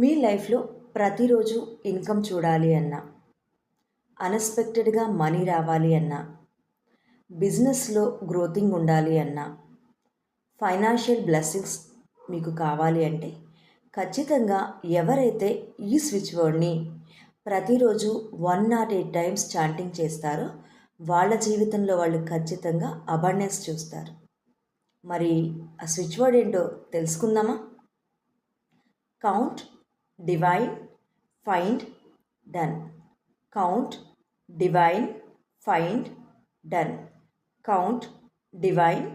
మీ లైఫ్లో ప్రతిరోజు ఇన్కమ్ చూడాలి అన్నా, అన్ఎక్స్పెక్టెడ్గా మనీ రావాలి అన్నా, బిజినెస్లో గ్రోతింగ్ ఉండాలి అన్నా, ఫైనాన్షియల్ బ్లెస్సింగ్స్ మీకు కావాలి అంటే ఖచ్చితంగా ఎవరైతే ఈ స్విచ్ వర్డ్ని ప్రతిరోజు 108 టైమ్స్ చాంటింగ్ చేస్తారో వాళ్ళ జీవితంలో వాళ్ళు ఖచ్చితంగా అబండెన్స్ చూస్తారు. మరి ఆ స్విచ్ వర్డ్ ఏంటో తెలుసుకుందామా? Count, divine, find, done. Count, divine, find, done. Count, divine,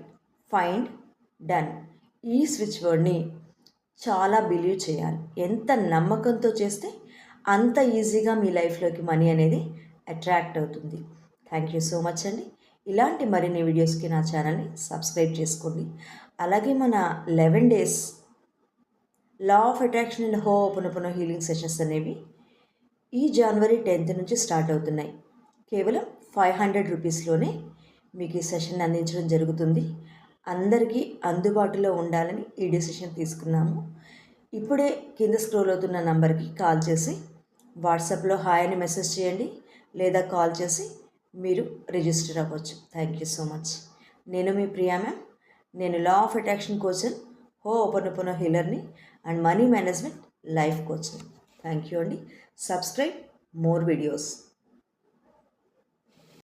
find, done. ఈ స్విచ్ వర్డ్ని చాలా బిలీవ్ చేయాలి. ఎంత నమ్మకంతో చేస్తే అంత ఈజీగా మీ లైఫ్లోకి మనీ అనేది అట్రాక్ట్ అవుతుంది. థ్యాంక్ యూ సో మచ్ అండి. ఇలాంటి మరిన్ని వీడియోస్కి నా ఛానల్ని సబ్స్క్రైబ్ చేసుకోండి. అలాగే మన 11 days law of attraction and hooponopono healing sessions అనేవి ఈ జనవరి 10th నుంచి స్టార్ట్ అవుతున్నాయి. కేవలం 500 రూపీస్లోనే మీకు ఈ సెషన్ అందించడం జరుగుతుంది. అందరికీ అందుబాటులో ఉండాలని ఈ డెసిషన్ తీసుకున్నాము. ఇప్పుడే కింద స్క్రోల్ అవుతున్న నంబర్కి కాల్ చేసి వాట్సాప్లో హాయ్ అని మెసేజ్ చేయండి, లేదా కాల్ చేసి మీరు రిజిస్టర్ అవ్వచ్చు. Thank you so much. నేను మీ ప్రియా మ్యామ్. నేను law of attraction coacher, Hooponopono హీలర్ని అండ్ మనీ మేనేజ్మెంట్ లైఫ్ కోచ్ని. థ్యాంక్ యూ అండి. Subscribe more videos.